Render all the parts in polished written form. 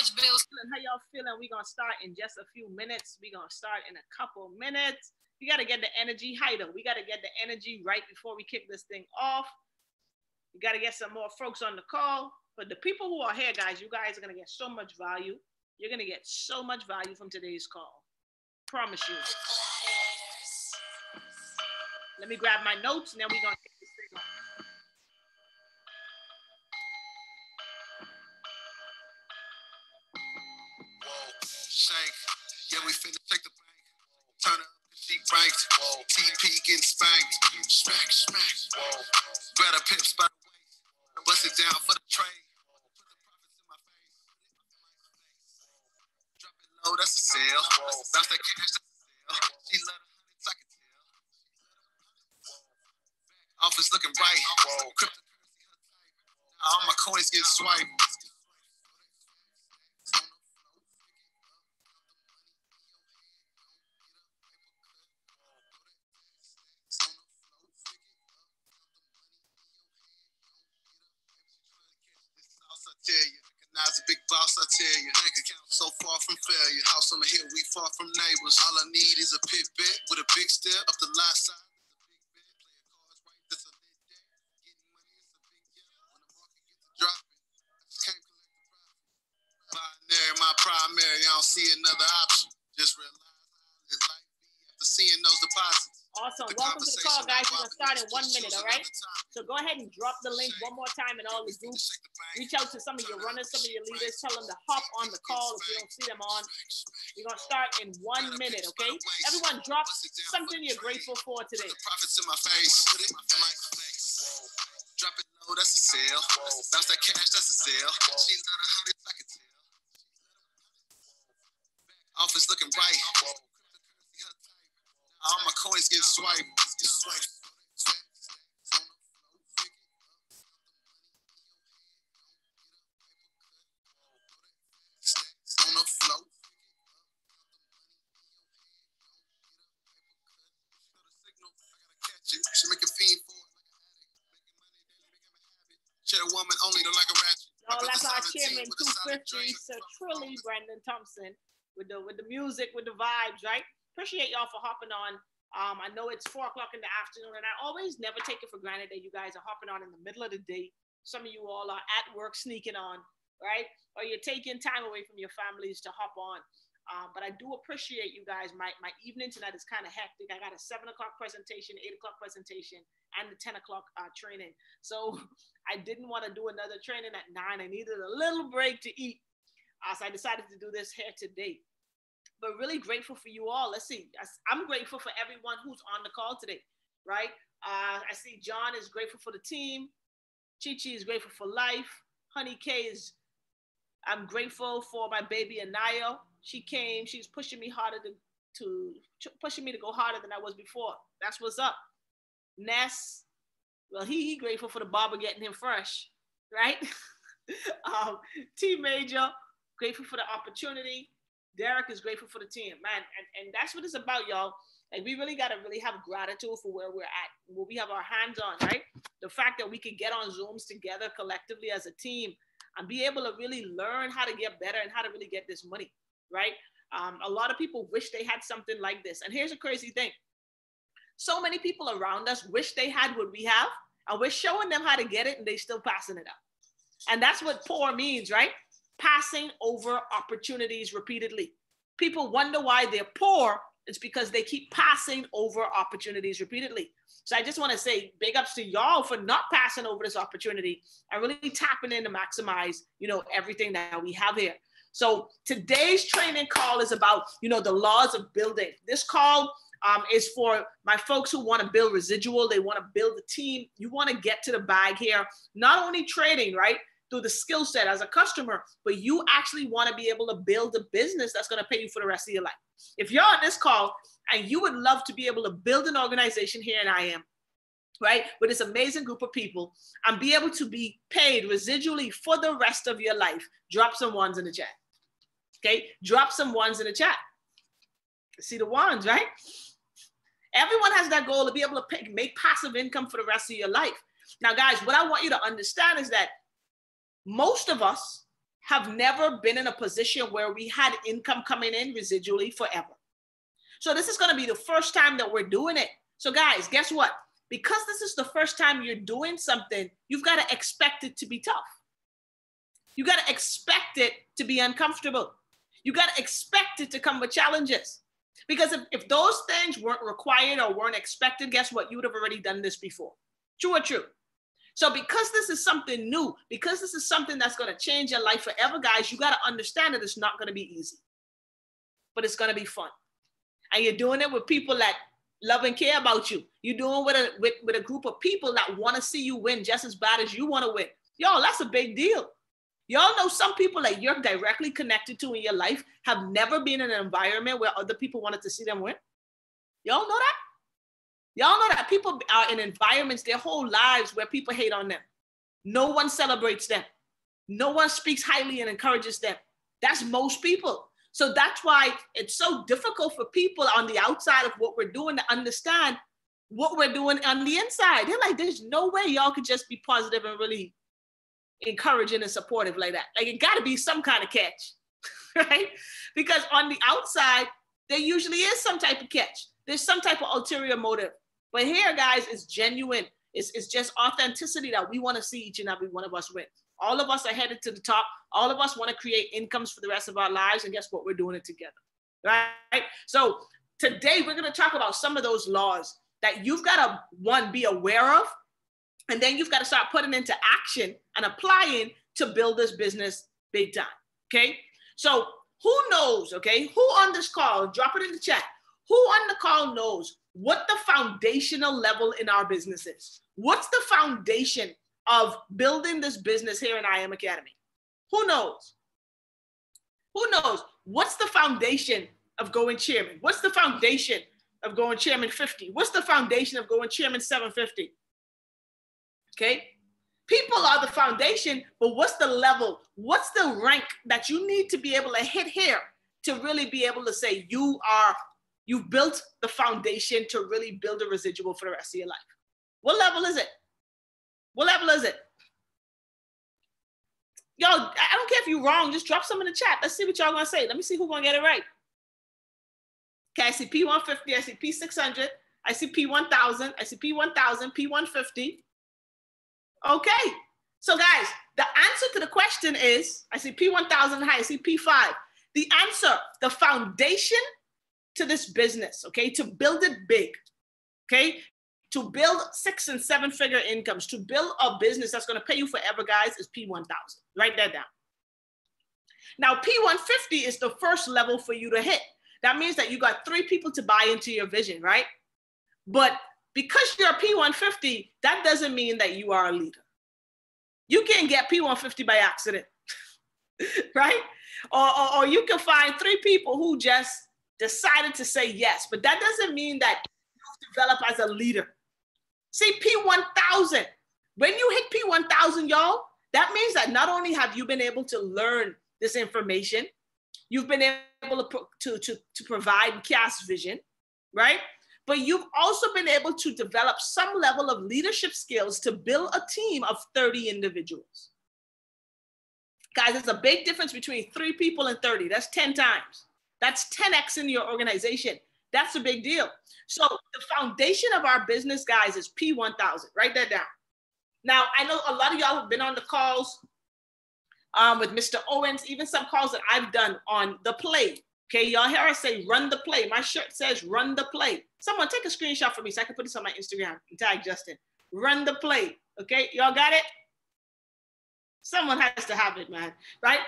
much bills. How y'all feeling? We're going to start in just a few minutes. We're going to start in a couple minutes. We got to get the energy higher. We got to get the energy right before we kick this thing off. We got to get some more folks on the call. But the people who are here, guys, you guys are going to get so much value. You're going to get so much value from today's call. Promise you. Let me grab my notes, and then we're going to kick this thing off. Shake. Yeah, we finna take the bank. Turn up, she ranked. TP getting spanked. Smack, smack. Grab a pip spot away. Bust it down for the trade. Put the profits in my face. Drop it low, that's a sale. Bounce that cash, that's a sale. She love the hundreds, I can tell. Office looking right. Cryptocurrency her type. All my coins getting swiped. Recognize a big boss, I tell you. Bank account so far from failure. House on the hill, we far from neighbors. All I need is a pit bit with a big step up the lot side. It's a big bet. Play a cards right, that's a big bet. Getting money, it's a big yeah. When the market gets to dropping, I just can't collect the profit. Binary, my primary, I don't see another option. Just realize this life be after seeing those deposits. Awesome. Welcome to the call, guys. We're going to start in 1 minute, all right? So go ahead and drop the link one more time in all the groups. Reach out to some of your runners, some of your leaders. Tell them to hop on the call if you don't see them on. We're going to start in 1 minute, okay? Everyone drop something you're grateful for today. Profits in my face. Drop it low, that's a sale. Bounce that cash, that's a sale. She's not 100, I can tell. Office looking right. All my coins get swiped. On the float. She make a fiend for it. Share a woman only to like a ratchet. Oh, that's our chairman, 250, Sir Trilly, Brandon Thompson, with the music, with the vibes, right? Appreciate y'all for hopping on. I know it's 4 o'clock in the afternoon, and I always never take it for granted that you guys are hopping on in the middle of the day. Some of you all are at work sneaking on, right? Or you're taking time away from your families to hop on. But I do appreciate you guys. My evening tonight is kind of hectic. I got a 7 o'clock presentation, 8 o'clock presentation, and the 10 o'clock training. So I didn't want to do another training at 9. I needed a little break to eat. So I decided to do this here today. But really grateful for you all. Let's see. I'm grateful for everyone who's on the call today, right? I see John is grateful for the team. Chi-Chi is grateful for life. Honey K is, I'm grateful for my baby Anaya. She came. She's pushing me harder pushing me to go harder than I was before. That's what's up. Ness, well, he grateful for the barber getting him fresh, right? T Major, grateful for the opportunity. Derek is grateful for the team, man. And that's what it's about, y'all. Like, we really got to really have gratitude for where we're at, where we have our hands on, right? The fact that we can get on Zooms together collectively as a team and be able to really learn how to get better and how to really get this money, right? A lot of people wish they had something like this. And here's a crazy thing. So many people around us wish they had what we have, and we're showing them how to get it, and they still passing it up. And that's what poor means, right? Passing over opportunities repeatedly. People wonder why they're poor. It's because they keep passing over opportunities repeatedly. So I just want to say big ups to y'all for not passing over this opportunity and really tapping in to maximize, everything that we have here. So today's training call is about, the laws of building. This call is for my folks who want to build residual. They want to build a team. You want to get to the bag here, not only trading, right? Through the skill set as a customer, but you actually want to be able to build a business that's going to pay you for the rest of your life. If you're on this call and you would love to be able to build an organization here, and I am, right, with this amazing group of people and be able to be paid residually for the rest of your life, drop some ones in the chat. Okay, drop some ones in the chat. See the ones, right? Everyone has that goal to be able to make passive income for the rest of your life. Now, guys, what I want you to understand is that most of us have never been in a position where we had income coming in residually forever. So this is going to be the first time that we're doing it. So guys, guess what? Because this is the first time you're doing something, you've got to expect it to be tough. You got to expect it to be uncomfortable. You got to expect it to come with challenges. Because if those things weren't required or weren't expected, guess what? You would have already done this before. True or true? So because this is something new, because this is something that's going to change your life forever, guys, you got to understand that it's not going to be easy, but it's going to be fun. And you're doing it with people that love and care about you. You're doing it with a group of people that want to see you win just as bad as you want to win. Yo, that's a big deal. Y'all know some people that you're directly connected to in your life have never been in an environment where other people wanted to see them win. Y'all know that? Y'all know that people are in environments their whole lives where people hate on them. No one celebrates them. No one speaks highly and encourages them. That's most people. So that's why it's so difficult for people on the outside of what we're doing to understand what we're doing on the inside. They're like, there's no way y'all could just be positive and really encouraging and supportive like that. Like, it got to be some kind of catch, right? Because on the outside, there usually is some type of catch. There's some type of ulterior motive. But here, guys, it's genuine. It's just authenticity that we want to see each and every one of us win. All of us are headed to the top. All of us want to create incomes for the rest of our lives. And guess what? We're doing it together, right? So today, we're going to talk about some of those laws that you've got to, one, be aware of. And then you've got to start putting into action and applying to build this business big time, okay? So who knows, okay? Who on this call, drop it in the chat. Who on the call knows what the foundational level in our business is? What's the foundation of building this business here in I Am Academy? Who knows? Who knows? What's the foundation of going chairman? What's the foundation of going chairman 50? What's the foundation of going chairman 750? Okay? People are the foundation, but what's the level? What's the rank that you need to be able to hit here to really be able to say you've built the foundation to really build a residual for the rest of your life? What level is it? What level is it? Yo, I don't care if you're wrong. Just drop some in the chat. Let's see what y'all gonna say. Let me see who's gonna get it right. Okay, I see P150. I see P600. I see P1000. I see P1000. P150. Okay. So guys, the answer to the question is, I see P1000 high. I see P5. The answer, the foundation to this business, okay, to build it big, okay, to build 6- and 7-figure incomes, to build a business that's going to pay you forever, guys, is P1000. Write that down. Now, P150 is the first level for you to hit. That means that you got 3 people to buy into your vision, right? But because you're a P150, that doesn't mean that you are a leader. You can get P150 by accident, right? Or you can find 3 people who just decided to say yes, but that doesn't mean that you've developed as a leader. See, P1000, when you hit P1000, y'all, that means that not only have you been able to learn this information, you've been able to provide and cast vision, right? But you've also been able to develop some level of leadership skills to build a team of 30 individuals. Guys, there's a big difference between 3 people and 30. That's 10 times. That's 10x in your organization. That's a big deal. So the foundation of our business, guys, is P1000. Write that down. Now, I know a lot of y'all have been on the calls with Mr. Owens, even some calls that I've done on the play. Okay, y'all hear us say, run the play. My shirt says, run the play. Someone take a screenshot for me so I can put this on my Instagram and tag Justin. Run the play. Okay, y'all got it? Someone has to have it, man, right?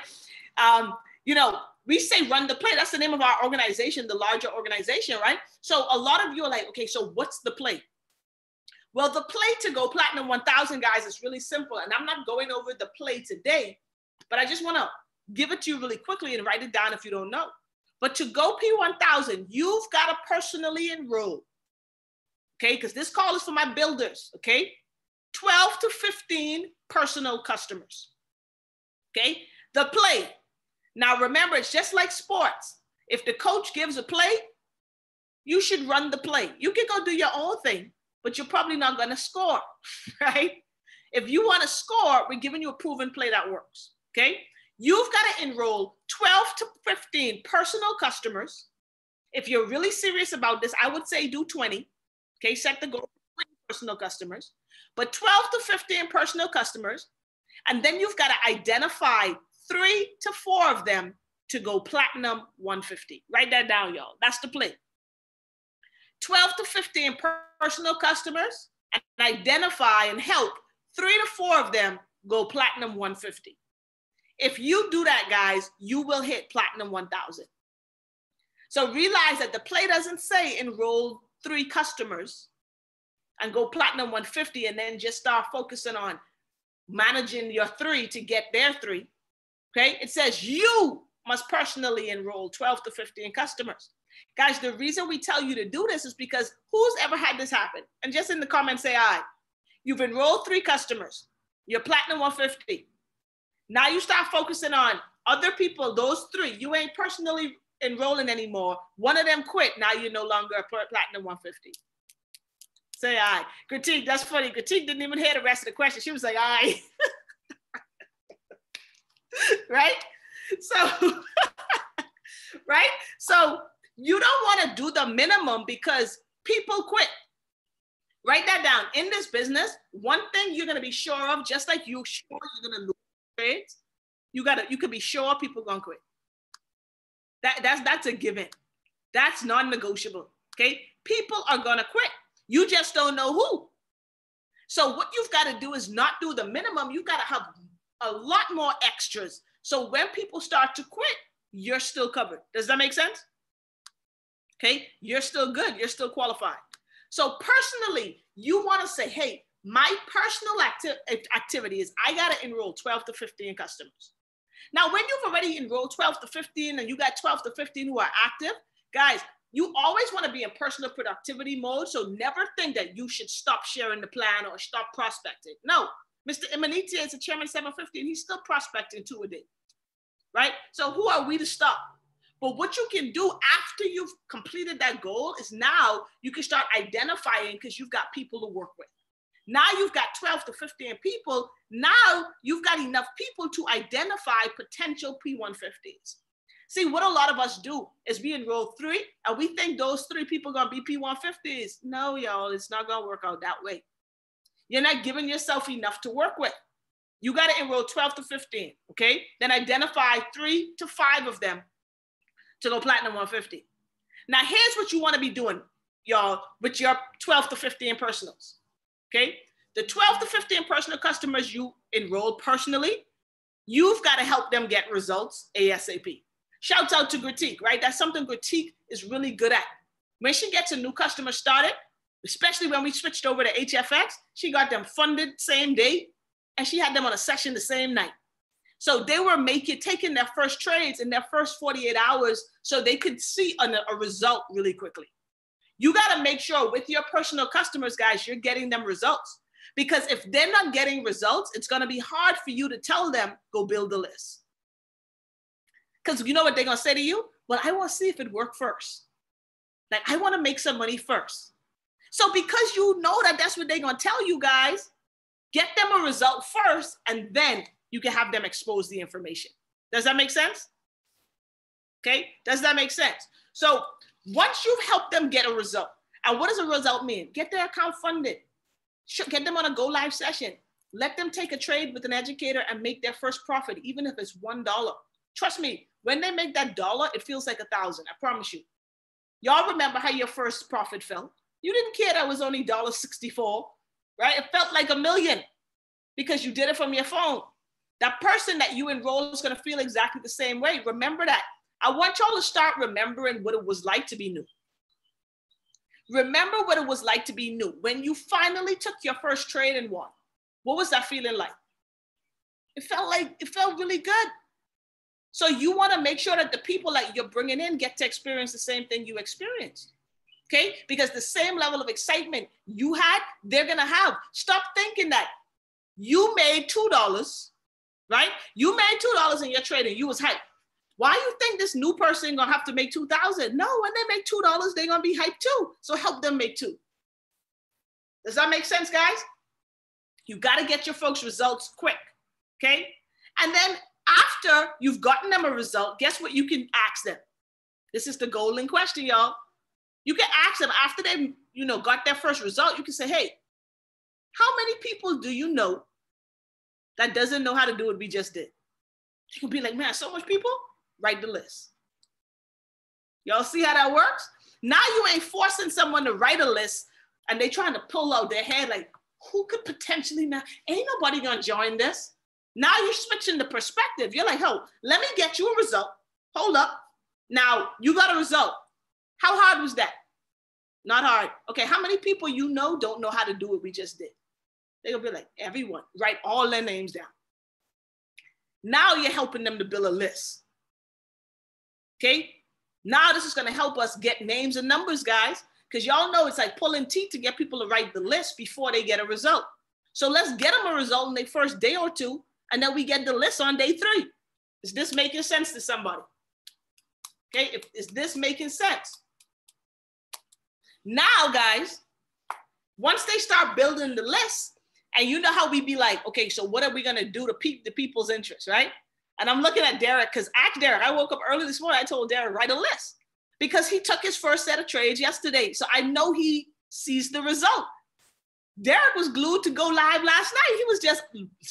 You know, we say run the play. That's the name of our organization, the larger organization, right? So a lot of you are like, okay, so what's the play? Well, the play to go Platinum 1000, guys, is really simple. And I'm not going over the play today, but I just want to give it to you really quickly and write it down if you don't know. But to go P1000, you've got to personally enroll, okay? Because this call is for my builders, okay? 12 to 15 personal customers, okay? The play. Now, remember, it's just like sports. If the coach gives a play, you should run the play. You can go do your own thing, but you're probably not going to score, right? If you want to score, we're giving you a proven play that works, okay? You've got to enroll 12 to 15 personal customers. If you're really serious about this, I would say do 20. Okay, set the goal for 20 personal customers, but 12 to 15 personal customers. And then you've got to identify 3 to 4 of them to go platinum 150. Write that down, y'all. That's the play. 12 to 15 personal customers, and identify and help 3 to 4 of them go platinum 150. If you do that, guys, you will hit platinum 1000. So realize that the play doesn't say enroll 3 customers and go platinum 150 and then just start focusing on managing your 3 to get their 3. Okay, it says you must personally enroll 12 to 15 customers. Guys, the reason we tell you to do this is because who's ever had this happen? And just in the comments say aye. You've enrolled 3 customers. You're platinum 150. Now you start focusing on other people, those 3. You ain't personally enrolling anymore. One of them quit. Now you're no longer a platinum 150. Say aye. Critique, that's funny. Critique didn't even hear the rest of the question. She was like, aye. Right? So, right? So you don't want to do the minimum because people quit. Write that down. In this business, one thing you're going to be sure of, just like you're sure you're going to lose trades, you can be sure people going to quit. That's a given. That's non-negotiable. Okay? People are going to quit. You just don't know who. So what you've got to do is not do the minimum. You've got to have a lot more extras. So when people start to quit, you're still covered. Does that make sense? Okay, you're still good. You're still qualified. So personally, you want to say, hey, my personal activity is I got to enroll 12 to 15 customers. Now, when you've already enrolled 12 to 15 and you got 12 to 15 who are active, guys, you always want to be in personal productivity mode. So never think that you should stop sharing the plan or stop prospecting. No, Mr. Imanitia is a chairman 750 and he's still prospecting 2 a day, right? So who are we to stop? But what you can do after you've completed that goal is now you can start identifying because you've got people to work with. Now you've got 12 to 15 people. Now you've got enough people to identify potential P150s. See, what a lot of us do is we enroll 3 and we think those 3 people are going to be P150s. No, y'all, it's not going to work out that way. You're not giving yourself enough to work with. You got to enroll 12 to 15, okay? Then identify 3 to 5 of them to go platinum 150. Now, here's what you want to be doing, y'all, with your 12 to 15 personals, okay? The 12 to 15 personal customers you enrolled personally, you've got to help them get results ASAP. Shouts out to Critique, right? That's something Critique is really good at. When she gets a new customer started, especially when we switched over to HFX, she got them funded same day, and she had them on a session the same night. So they were taking their first trades in their first 48 hours so they could see a result really quickly. You got to make sure with your personal customers, guys, you're getting them results. Because if they're not getting results, it's going to be hard for you to tell them, go build a list. Because you know what they're going to say to you? Well, I want to see if it worked first. Like, I want to make some money first. So because you know that that's what they're going to tell you, guys, get them a result first, and then you can have them expose the information. Does that make sense? Okay, does that make sense? So once you've helped them get a result, and what does a result mean? Get their account funded. Get them on a go live session. Let them take a trade with an educator and make their first profit, even if it's $1. Trust me, when they make that $1, it feels like 1,000, I promise you. Y'all remember how your first profit felt? You didn't care that was only $1.64, right? It felt like $1 million because you did it from your phone. That person that you enroll is going to feel exactly the same way. Remember that. I want y'all to start remembering what it was like to be new. Remember what it was like to be new. When you finally took your first trade and won, what was that feeling like? It felt really good. So you want to make sure that the people that you're bringing in get to experience the same thing you experienced. Okay? Because the same level of excitement you had, they're going to have. Stop thinking that you made $2, right? You made $2 in your trading. You was hyped. Why you think this new person gonna have to make $2,000? No, when they make $2, they're gonna be hyped too. So help them make $2. Does that make sense, guys? You gotta get your folks results quick, okay? And then after you've gotten them a result, guess what you can ask them? This is the golden question, y'all. You can ask them after they, got their first result. You can say, hey, how many people do you know that doesn't know how to do what we just did? They can be like, man, so much people. Write the list. Y'all see how that works? Now you ain't forcing someone to write a list and they trying to pull out their head like, who could potentially now? Ain't nobody gonna join this. Now you're switching the perspective. You're like, oh, let me get you a result. Hold up. Now you got a result. How hard was that? Not hard. Okay, how many people you know don't know how to do what we just did? They're gonna be like, everyone. Write all their names down. Now you're helping them to build a list. Okay? Now this is gonna help us get names and numbers, guys, because y'all know it's like pulling teeth to get people to write the list before they get a result. So let's get them a result in their first day or two, and then we get the list on day 3. Is this making sense to somebody? Okay, is this making sense? Now, guys, once they start building the list, and you know how we be like, okay, so what are we gonna do to pique the people's interest, right? And I'm looking at Derek, because I woke up early this morning, I told Derek, write a list. Because he took his first set of trades yesterday. So I know he sees the result. Derek was glued to go live last night. He was just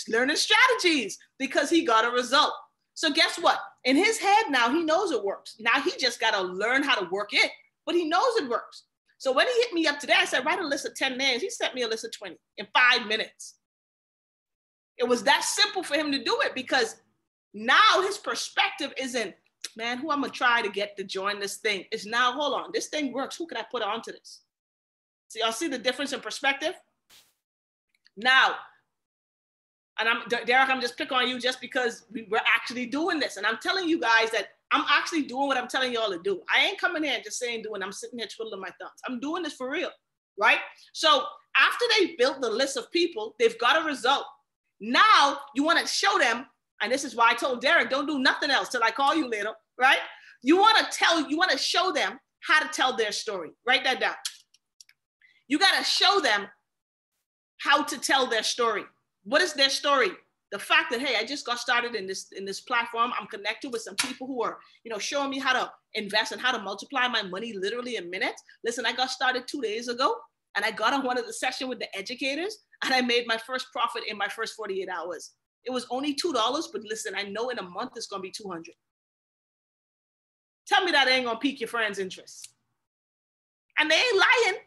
learning strategies because he got a result. So guess what? In his head now, he knows it works. Now he just got to learn how to work it, but he knows it works. So when he hit me up today, I said, write a list of 10 names. He sent me a list of 20 in 5 minutes. It was that simple for him to do it because now his perspective isn't, man, who I'm gonna try to get to join this thing? It's now, hold on, this thing works. Who can I put onto this? So y'all see the difference in perspective? Now, and Derek, I'm just picking on you just because we're actually doing this. And I'm telling you guys that I'm actually doing what I'm telling y'all to do. I ain't coming here and just saying doing, I'm sitting here twiddling my thumbs. I'm doing this for real, right? So after they built the list of people, they've got a result. Now you wanna show them, and this is why I told Derek, don't do nothing else till I call you later, right? You wanna show them how to tell their story. Write that down. You gotta show them how to tell their story. What is their story? The fact that, hey, I just got started in this platform. I'm connected with some people who are, showing me how to invest and how to multiply my money literally in minutes. Listen, I got started 2 days ago and I got on one of the sessions with the educators and I made my first profit in my first 48 hours. It was only $2, but listen, I know in a month it's gonna be 200. Tell me that ain't gonna pique your friends' interest. And they ain't lying.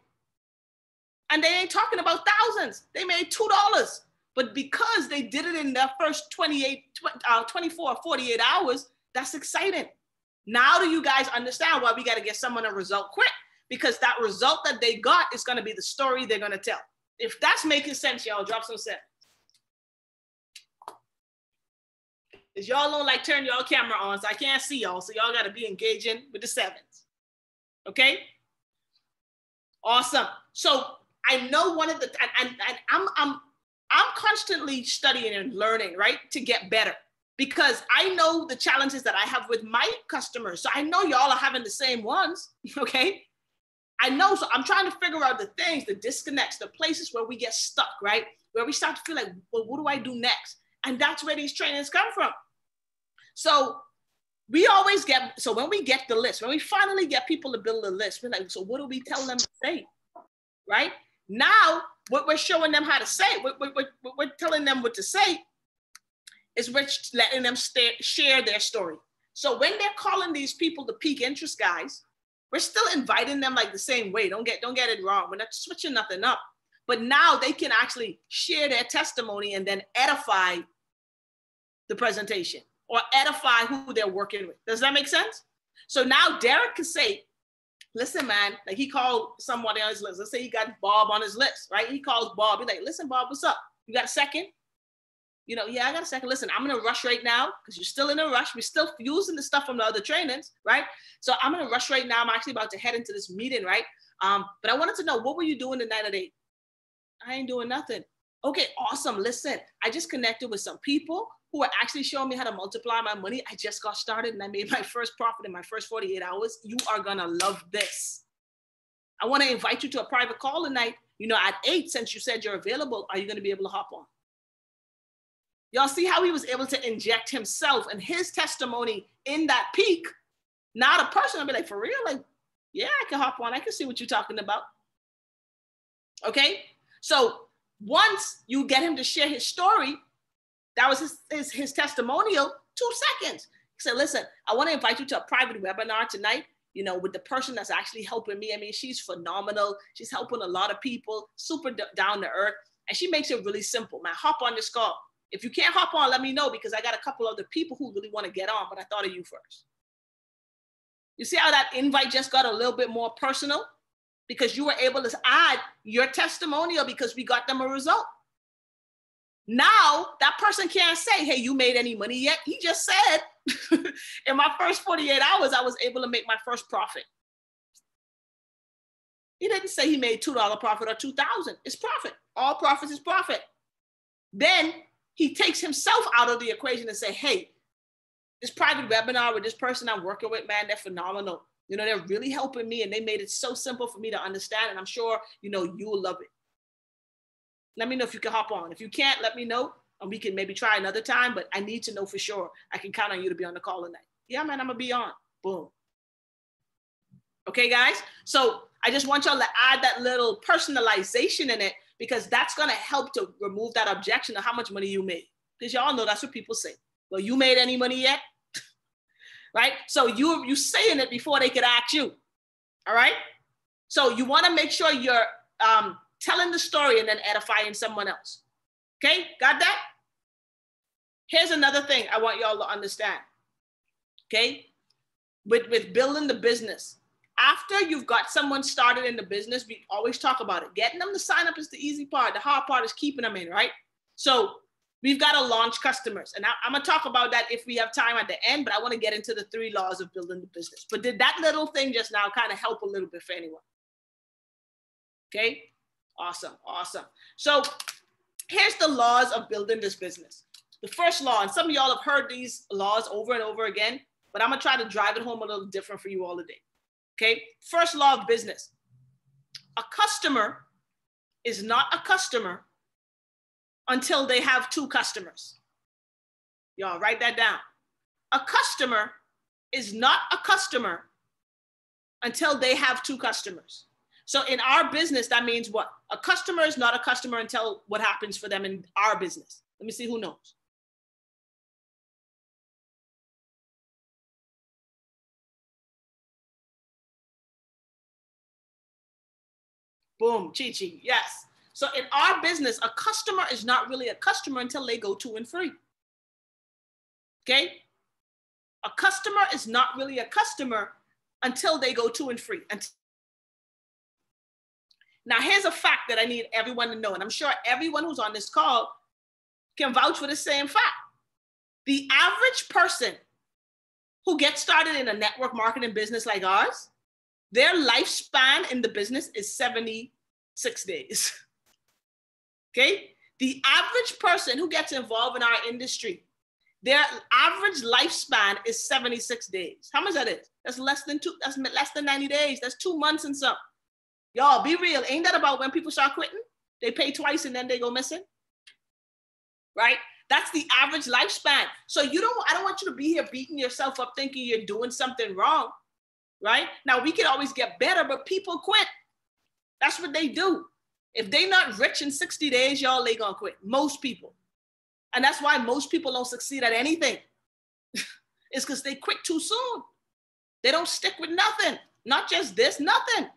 And they ain't talking about thousands. They made $2. But because they did it in their first 24, 48 hours, that's exciting. Now do you guys understand why we gotta get someone a result quick? Because that result that they got is gonna be the story they're gonna tell. If that's making sense, y'all, drop some sense. Is y'all don't like turn y'all camera on, so I can't see y'all, so y'all gotta be engaging with the 7s. Okay? Awesome. So I know one of the, and I'm constantly studying and learning, right, to get better because I know the challenges that I have with my customers. So I know y'all are having the same ones, okay? I know, so I'm trying to figure out the things, the disconnects, the places where we get stuck, right? Where we start to feel like, well, what do I do next? And that's where these trainings come from. So we always get, so when we get the list, when we finally get people to build a list, we're like, so what do we tell them to say, right? Now, what we're showing them how to say, what we're telling them what to say is we're letting them share their story. So when they're calling these people to pique interest, guys, we're still inviting them like the same way. Don't get it wrong. We're not switching nothing up. But now they can actually share their testimony and then edify the presentation or edify who they're working with. Does that make sense? So now Derek can say, listen, man, like he called somebody on his list. Let's say he got Bob on his list, right? He calls Bob. He's like, listen, Bob, what's up? You got a second? Yeah, I got a second. Listen, I'm in a rush right now because you're still in a rush. We're still using the stuff from the other trainings, right? So I'm in a rush right now. I'm actually about to head into this meeting, right? But I wanted to know, what were you doing the night of the 8th? I ain't doing nothing. Okay, awesome. Listen, I just connected with some people who are actually showing me how to multiply my money. I just got started and I made my first profit in my first 48 hours. You are gonna love this. I wanna invite you to a private call tonight. At 8, since you said you're available, are you gonna be able to hop on? Y'all see how he was able to inject himself and his testimony in that peak? Not a person will be like, for real? Like, yeah, I can hop on. I can see what you're talking about. Okay? So once you get him to share his story, that was his testimonial, 2 seconds. He said, listen, I want to invite you to a private webinar tonight, you know, with the person that's actually helping me. I mean, she's phenomenal. She's helping a lot of people, super down to earth. And she makes it really simple. Man, hop on this call. If you can't hop on, let me know, because I got a couple other people who really want to get on, but I thought of you first. You see how that invite just got a little bit more personal? Because you were able to add your testimonial because we got them a result. Now that person can't say, hey, you made any money yet? He just said, in my first 48 hours, I was able to make my first profit. He didn't say he made $2 profit or $2,000. It's profit. All profits is profit. Then he takes himself out of the equation and say, hey, this private webinar with this person I'm working with, man, they're phenomenal. You know, they're really helping me, and they made it so simple for me to understand. And I'm sure, you know, you will love it. Let me know if you can hop on. If you can't, let me know, and we can maybe try another time, but I need to know for sure. I can count on you to be on the call tonight. Yeah, man, I'm gonna be on. Boom. Okay, guys? So I just want y'all to add that little personalization in it, because that's gonna help to remove that objection of how much money you made. Because y'all know that's what people say. Well, you made any money yet? Right? So you saying it before they could ask you. All right? So you want to make sure you're telling the story and then edifying someone else. Okay? Got that? Here's another thing I want y'all to understand. Okay? With building the business. After you've got someone started in the business, we always talk about it. Getting them to sign up is the easy part. The hard part is keeping them in, right? So we've got to launch customers. And I'm going to talk about that if we have time at the end, but I want to get into the 3 laws of building the business. But did that little thing just now kind of help a little bit for anyone? Okay, awesome, awesome. So here's the laws of building this business. The first law, and some of y'all have heard these laws over and over again, but I'm going to try to drive it home a little different for you all today. Okay, first law of business. A customer is not a customer until they have 2 customers. Y'all write that down. A customer is not a customer until they have 2 customers. So in our business, that means what? A customer is not a customer until what happens for them in our business. Let me see who knows. Boom, Chi-Chi, yes. So in our business, a customer is not really a customer until they go 2 and free. Okay? A customer is not really a customer until they go 2 and free. Now, here's a fact that I need everyone to know, and I'm sure everyone who's on this call can vouch for the same fact. The average person who gets started in a network marketing business like ours, their lifespan in the business is 76 days. Okay? The average person who gets involved in our industry, their average lifespan is 76 days. How much that is? That's less than 90 days. That's 2 months and something. Y'all, be real. Ain't that about when people start quitting? They pay twice and then they go missing. Right? That's the average lifespan. So I don't want you to be here beating yourself up thinking you're doing something wrong. Right? Now, we can always get better, but people quit. That's what they do. If they're not rich in 60 days, y'all, they gonna quit. Most people. And that's why most people don't succeed at anything. It's because they quit too soon. They don't stick with nothing. Not just this, nothing.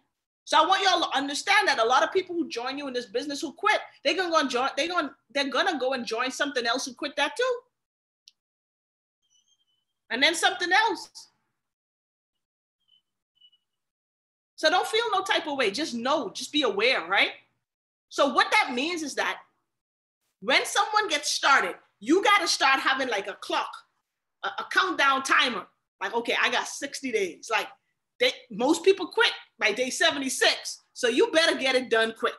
So I want y'all to understand that a lot of people who join you in this business who quit, they're gonna go and join something else who quit that too. And then something else. So don't feel no type of way. Just know, just be aware, right? So what that means is that when someone gets started, you got to start having like a clock, a countdown timer. Like, okay, I got 60 days. Like most people quit by day 76. So you better get it done quick.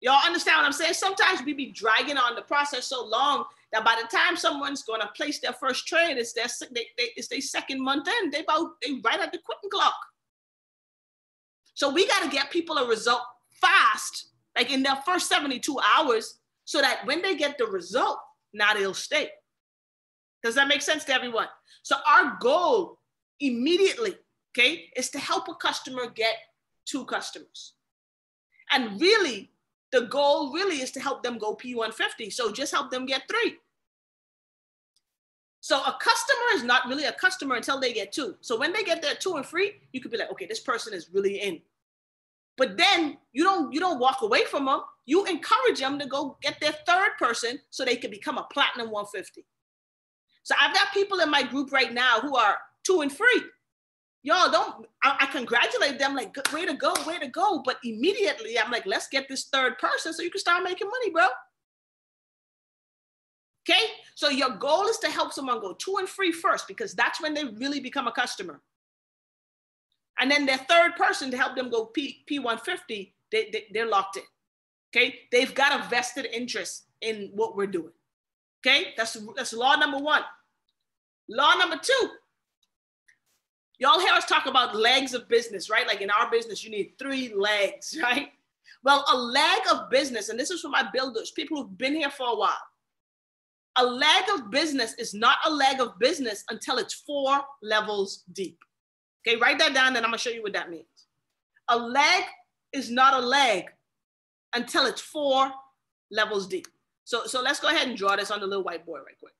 Y'all understand what I'm saying? Sometimes we be dragging on the process so long that by the time someone's going to place their first trade, it's their second month in. They right at the quitting clock. So we got to get people a result fast, like in their first 72 hours, so that when they get the result, now they'll stay. Does that make sense to everyone? So our goal immediately, okay, is to help a customer get 2 customers. And really, the goal really is to help them go P150. So just help them get 3. So a customer is not really a customer until they get 2. So when they get their 2 and 3, you could be like, okay, this person is really in. But then you don't walk away from them. You encourage them to go get their 3rd person so they can become a platinum 150. So I've got people in my group right now who are 2 and 3. Y'all I congratulate them, like, way to go, way to go. But immediately I'm like, let's get this 3rd person so you can start making money, bro. Okay, so your goal is to help someone go 2 and 3 first, because that's when they really become a customer. And then their 3rd person to help them go P150, they're locked in. Okay, they've got a vested interest in what we're doing. Okay, that's law number 1. Law number 2, y'all hear us talk about legs of business, right? Like in our business, you need 3 legs, right? Well, a leg of business, and this is for my builders, people who've been here for a while. A leg of business is not a leg of business until it's 4 levels deep. Okay, write that down, and I'm gonna show you what that means. A leg is not a leg until it's 4 levels deep. So let's go ahead and draw this on the little whiteboard right quick.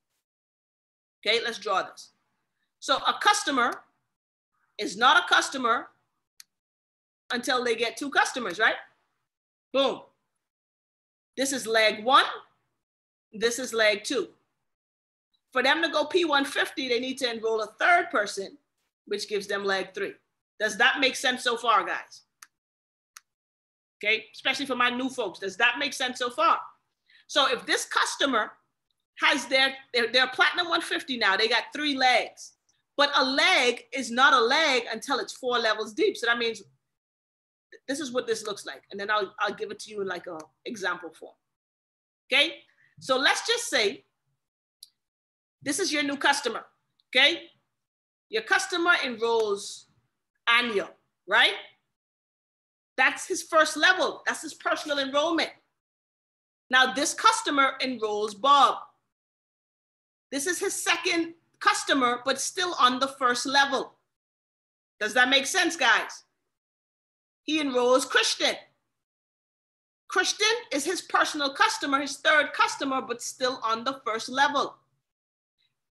Okay, let's draw this. So a customer is not a customer until they get 2 customers, right? Boom. This is leg 1. This is leg 2. For them to go P150, they need to enroll a 3rd person, which gives them leg 3. Does that make sense so far, guys? Okay, especially for my new folks. Does that make sense so far? So if this customer has they're platinum 150 now, they got 3 legs, but a leg is not a leg until it's 4 levels deep. So that means this is what this looks like. And then I'll give it to you in like an example form. Okay, so let's just say this is your new customer. Okay, your customer enrolls annual, right? That's his first level. That's his personal enrollment. Now this customer enrolls Bob. This is his 2nd customer, but still on the 1st level. Does that make sense, guys? He enrolls Christian. Christian is his personal customer, his 3rd customer, but still on the 1st level.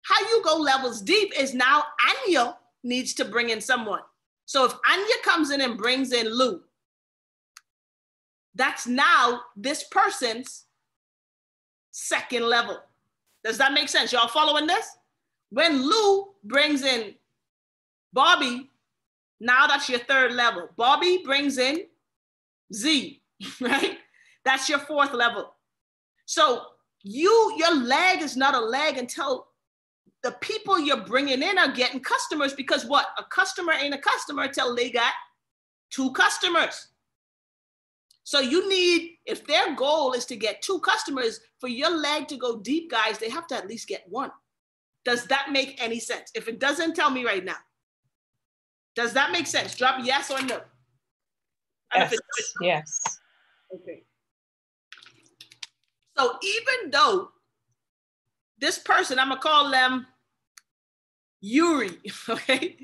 How you go levels deep is now Anya needs to bring in someone. So if Anya comes in and brings in Lou, that's now this person's 2nd level. Does that make sense? Y'all following this? When Lou brings in Bobby, now that's your 3rd level. Bobby brings in Z, right? That's your 4th level. So your leg is not a leg until the people you're bringing in are getting customers, because what? A customer ain't a customer until they got 2 customers. So you need, if their goal is to get 2 customers, for your leg to go deep, guys, they have to at least get 1. Does that make any sense? If it doesn't, tell me right now. Does that make sense? Drop yes or no. Yes. Yes. Okay. So even though this person, I'm gonna call them Yuri, okay?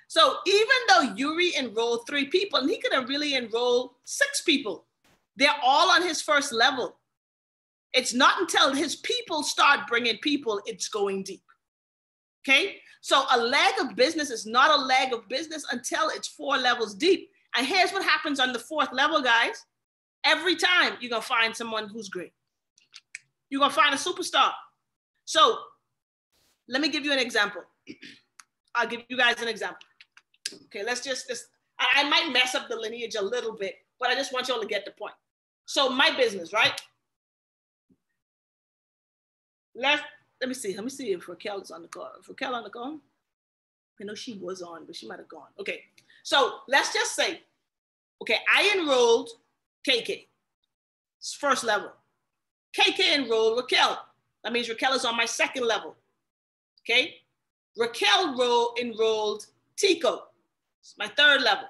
So even though Yuri enrolled 3 people, and he could have really enrolled 6 people, they're all on his 1st level. It's not until his people start bringing people, it's going deep, okay? So a leg of business is not a leg of business until it's 4 levels deep. And here's what happens on the 4th level, guys. Every time you're gonna find someone who's great. You're gonna find a superstar. So let me give you an example. I'll give you guys an example. Okay, I might mess up the lineage a little bit, but I just want y'all to get the point. So my business, right? Let me see if Raquel is on the call. Is Raquel on the call? I know she was on, but she might have gone. Okay, so let's just say, okay, I enrolled KK, it's 1st level. KK enrolled Raquel. That means Raquel is on my 2nd level. Okay, Raquel enrolled Tico. It's my 3rd level.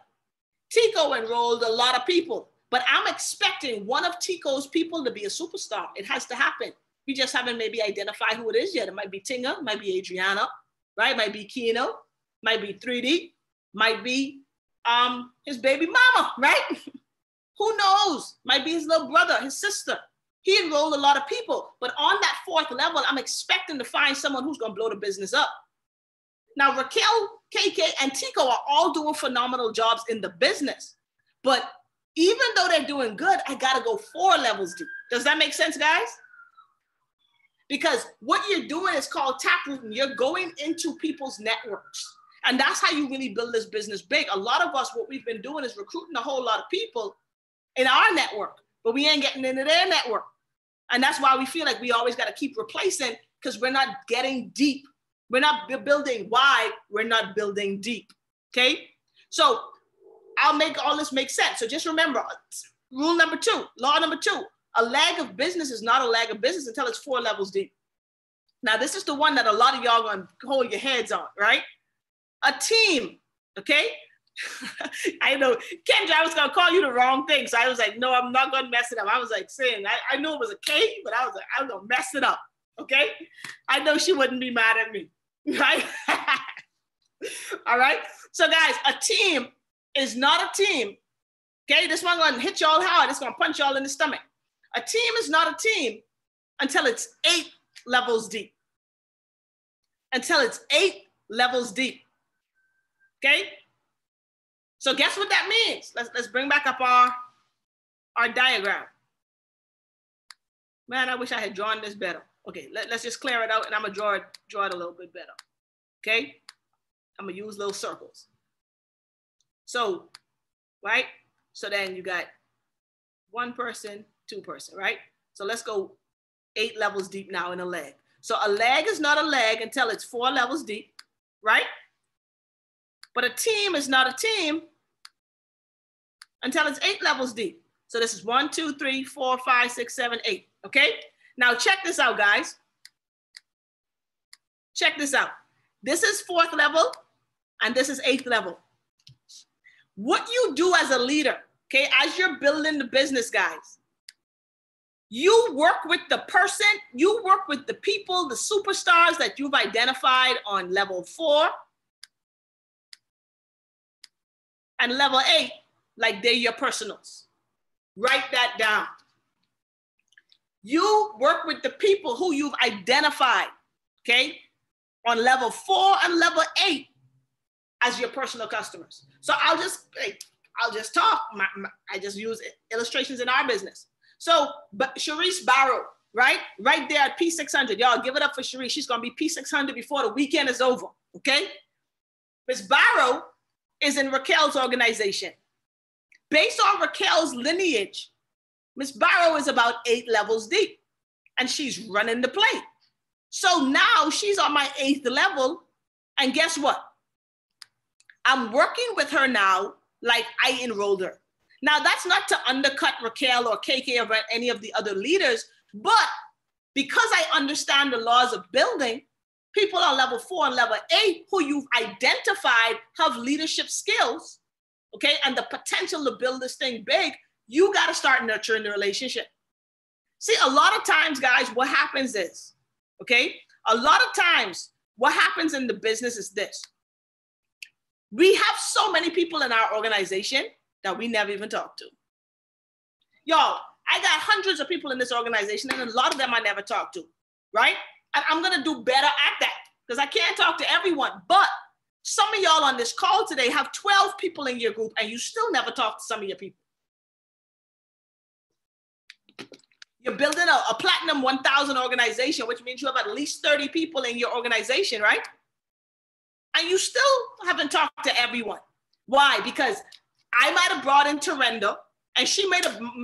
Tico enrolled a lot of people, but I'm expecting one of Tico's people to be a superstar. It has to happen. We just haven't maybe identified who it is yet. It might be Tinga, might be Adriana, right? Might be Kino, might be 3D, might be his baby mama, right? Who knows? Might be his little brother, his sister. He enrolled a lot of people, but on that 4th level, I'm expecting to find someone who's gonna blow the business up. Now, Raquel, KK, and Tico are all doing phenomenal jobs in the business, but even though they're doing good, I gotta go 4 levels deep. Does that make sense, guys? Because what you're doing is called taprooting. You're going into people's networks. And that's how you really build this business big. A lot of us, what we've been doing is recruiting a whole lot of people in our network, but we ain't getting into their network. And that's why we feel like we always got to keep replacing, because we're not getting deep. We're not building wide, we're not building deep, okay? So I'll make all this make sense. So just remember, rule number 2, law number 2, a leg of business is not a leg of business until it's 4 levels deep. Now, this is the one that a lot of y'all gonna hold your heads on, right? A team, okay? I know, Kendra, I was gonna call you the wrong thing. So I was like, no, I'm not gonna mess it up. I was like saying, I knew it was a K, but I was like, I'm gonna mess it up, okay? I know she wouldn't be mad at me, right? All right, so guys, a team is not a team, okay? This one gonna hit y'all hard. It's gonna punch y'all in the stomach. A team is not a team until it's 8 levels deep. Until it's 8 levels deep, okay? So guess what that means? Let's bring back up our diagram. Man, I wish I had drawn this better. Okay, let's just clear it out, and I'm gonna draw it a little bit better, okay? I'm gonna use little circles. So, right? So then you got 1 person, 2 person, right? So let's go 8 levels deep now in a leg. So a leg is not a leg until it's 4 levels deep, right? But a team is not a team until it's 8 levels deep. So this is 1, 2, 3, 4, 5, 6, 7, 8, okay? Now check this out, guys. Check this out. This is 4th level and this is 8th level. What you do as a leader, okay, as you're building the business, guys, you work with the person, you work with the people, the superstars that you've identified on level 4 and level 8, like they're your personals. Write that down. You work with the people who you've identified, okay, on level 4 and level 8 as your personal customers. So I'll just talk. I just use illustrations in our business. So, but Sharice Barrow, right? Right there at P600. Y'all give it up for Sharice. She's going to be P600 before the weekend is over, okay? Ms. Barrow is in Raquel's organization. Based on Raquel's lineage, Ms. Barrow is about 8 levels deep, and she's running the play. So now she's on my 8th level, and guess what? I'm working with her now like I enrolled her. Now, that's not to undercut Raquel or KK or any of the other leaders, but because I understand the laws of building, people on level 4 and level 8 who you've identified have leadership skills, okay, and the potential to build this thing big, you got to start nurturing the relationship. See, a lot of times, guys, what happens is, okay, a lot of times what happens in the business is this. We have so many people in our organization that we never even talk to. Y'all, I got hundreds of people in this organization, and a lot of them I never talk to, right? And I'm gonna do better at that because I can't talk to everyone. But some of y'all on this call today have 12 people in your group, and you still never talk to some of your people. You're building a platinum 1,000 organization, which means you have at least 30 people in your organization, right? And you still haven't talked to everyone. Why? Because I might have brought in Terenda, and she may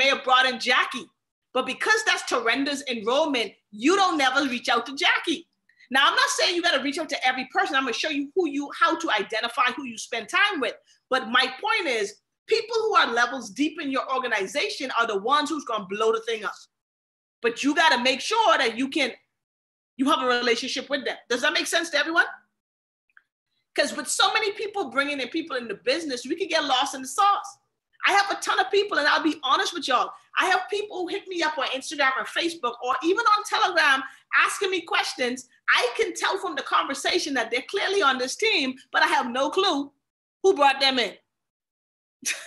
have brought in Jackie. But because that's Terenda's enrollment, you don't never reach out to Jackie. Now, I'm not saying you got to reach out to every person. I'm going to show you how to identify who you spend time with. But my point is, people who are levels deep in your organization are the ones who's going to blow the thing up. But you got to make sure that you have a relationship with them. Does that make sense to everyone? Because with so many people bringing in people in the business, we could get lost in the sauce. I have a ton of people, and I'll be honest with y'all. I have people who hit me up on Instagram or Facebook or even on Telegram asking me questions. I can tell from the conversation that they're clearly on this team, but I have no clue who brought them in,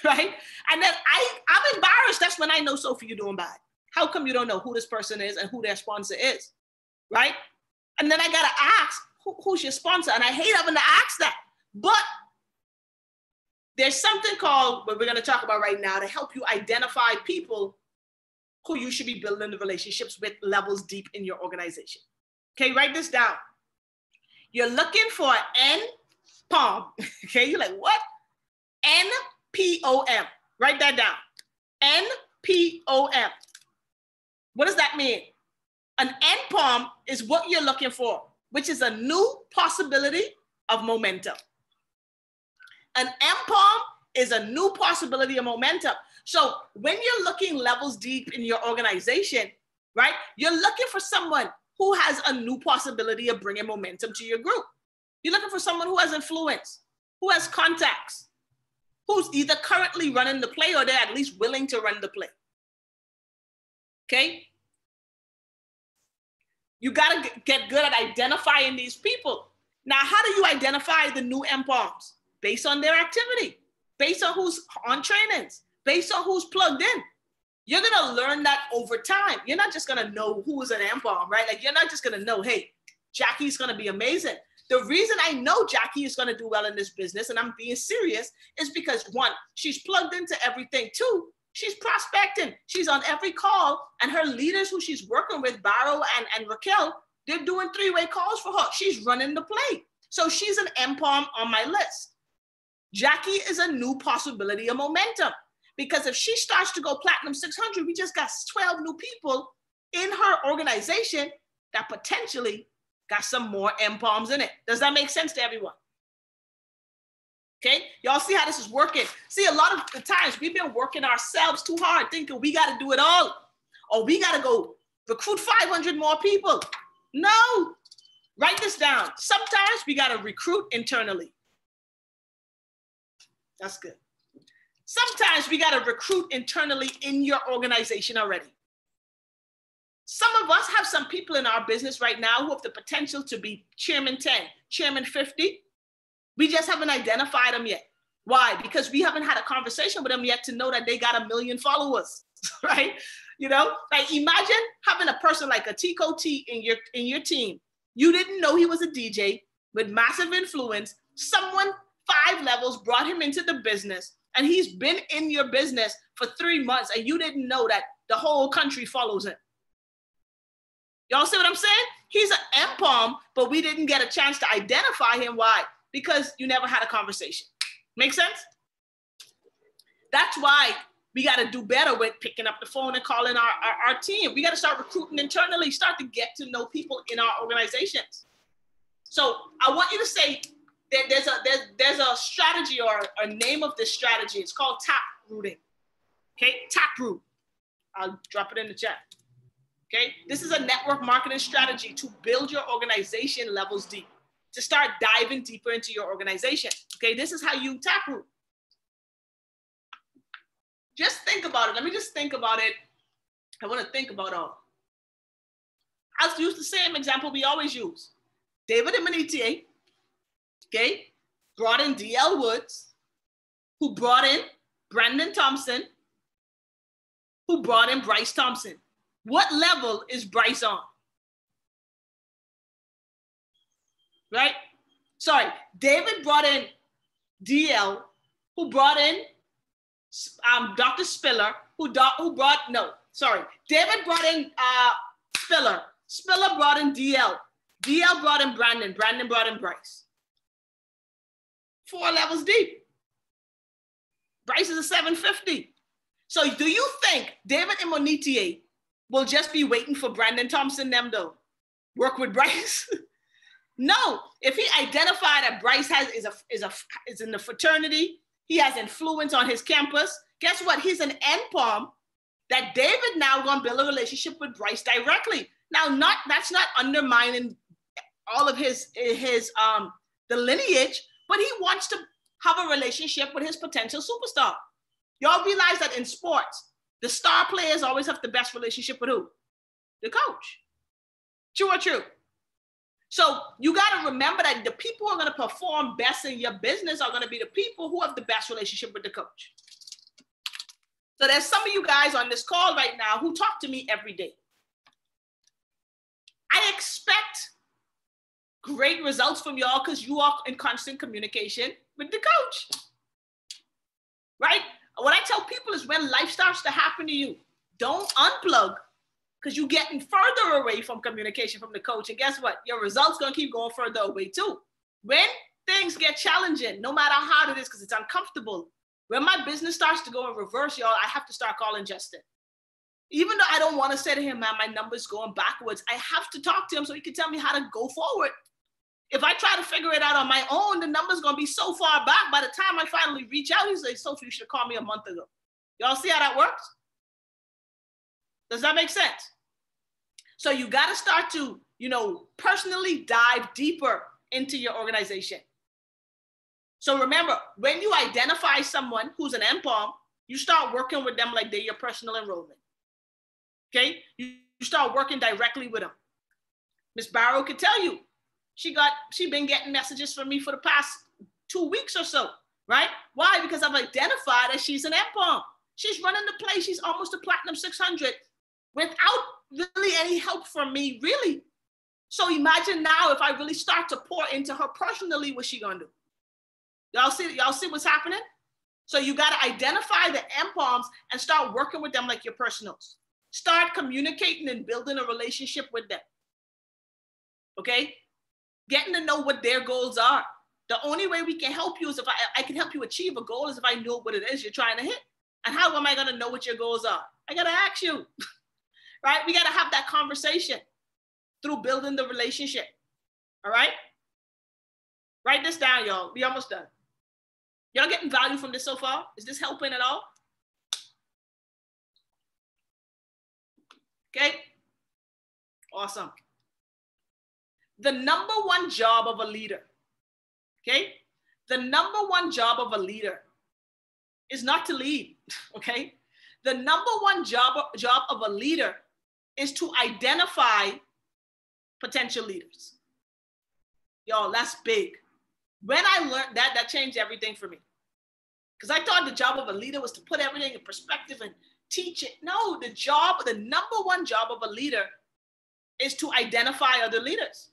right? And then I'm embarrassed. That's when I know, Sophie, you're doing bad. How come you don't know who this person is and who their sponsor is, right? And then I got to ask, who's your sponsor? And I hate having to ask that. But there's something called, what we're going to talk about right now, to help you identify people who you should be building the relationships with levels deep in your organization. Okay, write this down. You're looking for N-POM. Okay, you're like, what? N-P-O-M. Write that down. N-P-O-M. What does that mean? An N-POM is what you're looking for, which is a new possibility of momentum. An M-POM is a new possibility of momentum. So when you're looking levels deep in your organization, right, you're looking for someone who has a new possibility of bringing momentum to your group. You're looking for someone who has influence, who has contacts, who's either currently running the play or they're at least willing to run the play. Okay? You got to get good at identifying these people. Now, how do you identify the new M-POMs? Based on their activity, based on who's on trainings, based on who's plugged in. You're going to learn that over time. You're not just going to know who is an M-POM, right? Like, you're not just going to know, hey, Jackie's going to be amazing. The reason I know Jackie is going to do well in this business, and I'm being serious, is because one, she's plugged into everything. Two, she's prospecting. She's on every call, and her leaders who she's working with, Barrow and Raquel, they're doing three-way calls for her. She's running the play. So she's an M-POM on my list. Jackie is a new possibility of momentum, because if she starts to go Platinum 600, we just got 12 new people in her organization that potentially got some more M-POMs in it. Does that make sense to everyone? Okay, y'all see how this is working? See, a lot of the times we've been working ourselves too hard, thinking we got to do it all, or we got to go recruit 500 more people. No, write this down. Sometimes we got to recruit internally. That's good. Sometimes we got to recruit internally in your organization already. Some of us have some people in our business right now who have the potential to be Chairman 10, Chairman 50. We just haven't identified them yet. Why? Because we haven't had a conversation with them yet to know that they got 1 million followers, right? You know, like imagine having a person like a Tico T in your team. You didn't know he was a DJ with massive influence. Someone 5 levels brought him into the business, and he's been in your business for 3 months, and you didn't know that the whole country follows him. Y'all see what I'm saying? He's an M-POM, but we didn't get a chance to identify him. Why? Because you never had a conversation. Make sense? That's why we got to do better with picking up the phone and calling our team. We got to start recruiting internally, start to get to know people in our organizations. So I want you to say, there's a strategy or a name of this strategy. It's called tap rooting. Okay, tap root. I'll drop it in the chat. Okay, this is a network marketing strategy to build your organization levels deep, to start diving deeper into your organization. Okay, this is how you tap root. Just think about it. Let me just think about it. I want to think about all. I'll use the same example we always use. David Immonitier, okay, brought in DL Woods, who brought in Brandon Thompson, who brought in Bryce Thompson. What level is Bryce on? Right? Sorry, David brought in DL, who brought in Dr. Spiller, David brought in Spiller. Spiller brought in DL. DL brought in Brandon. Brandon brought in Bryce. 4 levels deep. Bryce is a 750. So do you think David Immonitier will just be waiting for Brandon Thompson them to work with Bryce? No. If he identified that Bryce is in the fraternity, he has influence on his campus, guess what? He's an M-POM that David now going to build a relationship with Bryce directly. Now, that's not undermining all of his the lineage, but he wants to have a relationship with his potential superstar. Y'all realize that in sports, the star players always have the best relationship with who? The coach. True or true? So you got to remember that the people who are going to perform best in your business are going to be the people who have the best relationship with the coach. So there's some of you guys on this call right now who talk to me every day. I expect great results from y'all because you are in constant communication with the coach, right? What I tell people is when life starts to happen to you, don't unplug because you're getting further away from communication from the coach. And guess what? Your results going to keep going further away too. When things get challenging, no matter how hard it is, because it's uncomfortable, when my business starts to go in reverse, y'all, I have to start calling Justin. Even though I don't want to say to him, man, my number's going backwards, I have to talk to him so he can tell me how to go forward. If I try to figure it out on my own, the number's going to be so far back. By the time I finally reach out, he's like, Sophie, you should have called me a month ago. Y'all see how that works? Does that make sense? So you got to start to, personally dive deeper into your organization. So remember, when you identify someone who's an MPOM, you start working with them like they're your personal enrollment. Okay? You start working directly with them. Miss Barrow could tell you, she been getting messages from me for the past 2 weeks or so, right? Why? Because I've identified that she's an MPOM. She's running the place. She's almost a Platinum 600 without really any help from me, really. So imagine now if I really start to pour into her personally, what's she gonna do? Y'all see what's happening? So you got to identify the MPOMs and start working with them like your personals. Start communicating and building a relationship with them. Okay? Getting to know what their goals are. The only way we can help you is if I can help you achieve a goal is if I know what it is you're trying to hit. And how am I going to know what your goals are? I got to ask you, right? We got to have that conversation through building the relationship. All right? Write this down, y'all. We almost done. Y'all getting value from this so far? Is this helping at all? Okay. Awesome. The number one job of a leader, okay? The number one job of a leader is not to lead, okay? The number one job of a leader is to identify potential leaders. Y'all, that's big. When I learned that, that changed everything for me. Because I thought the job of a leader was to put everything in perspective and teach it. No, the number one job of a leader is to identify other leaders.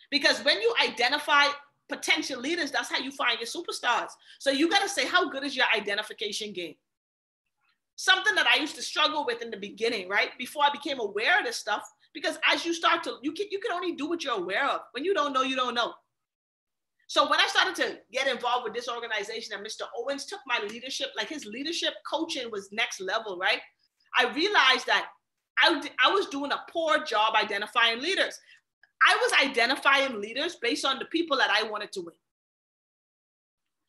Because when you identify potential leaders, that's how you find your superstars. So you got to say, how good is your identification game? Something that I used to struggle with in the beginning, right? Before I became aware of this stuff, because as you start to, you can only do what you're aware of. When you don't know, you don't know. So when I started to get involved with this organization and Mr. Owens took my leadership, like his leadership coaching was next level, right? I realized that I was doing a poor job identifying leaders. I was identifying leaders based on the people that I wanted to win.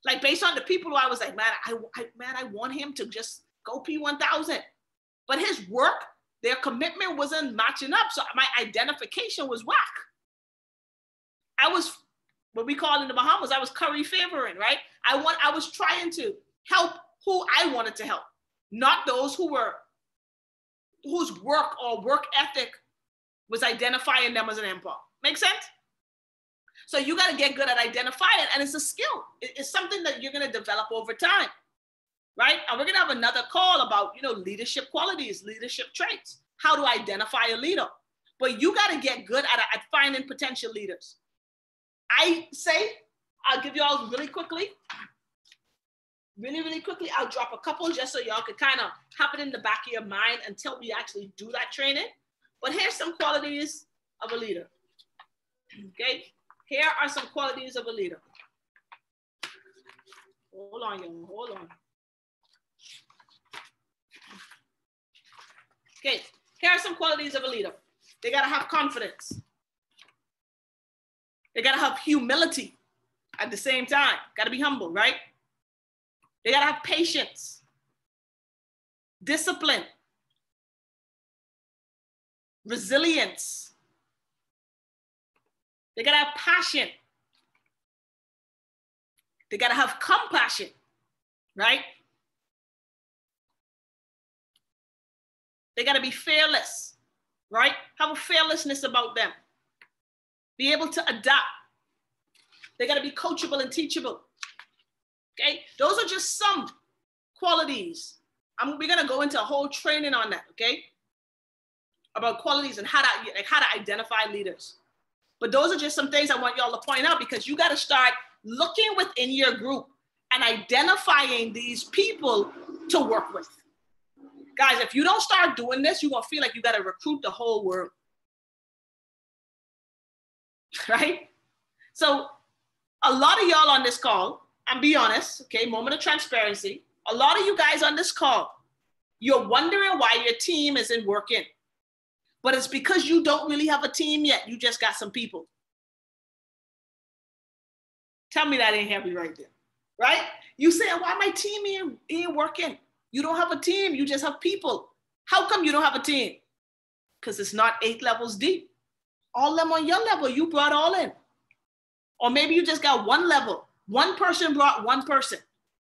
Like based on the people who I was like, man, I want him to just go P1000. But his work, their commitment wasn't matching up. So my identification was whack. I was, what we call in the Bahamas, I was curry favoring, right? I was trying to help who I wanted to help, not those whose work or work ethic was identifying them as an MPOM. Make sense? So you got to get good at identifying, and it's a skill. It's something that you're going to develop over time, right? And we're going to have another call about, leadership qualities, leadership traits, how to identify a leader. But you got to get good at finding potential leaders. I say, I'll give you all really quickly, I'll drop a couple just so y'all can kind of have it in the back of your mind until we actually do that training. But here's some qualities of a leader, okay? Here are some qualities of a leader. Hold on, y'all, hold on. Okay, here are some qualities of a leader. They gotta have confidence. They gotta have humility at the same time. Gotta be humble, right? They gotta have patience, discipline, resilience. They gotta have passion. They gotta have compassion. right? They got to be fearless, right? Have a fearlessness about them. Be able to adapt. They got to be coachable and teachable. Okay, those are just some qualities. We're gonna go into a whole training on that. Okay, about qualities and how to identify leaders. But those are just some things I want y'all to point out, because you got to start looking within your group and identifying these people to work with. Guys, if you don't start doing this, you're gonna feel like you got to recruit the whole world, right? So a lot of y'all on this call, and be honest, okay, moment of transparency. A lot of you guys on this call, you're wondering why your team isn't working. But it's because you don't really have a team yet. You just got some people. Tell me that ain't heavy right there, right? You say, why my team ain't working? You don't have a team, you just have people. How come you don't have a team? Because it's not 8 levels deep. All them on your level, you brought all in. Or maybe you just got 1 level. One person brought 1 person.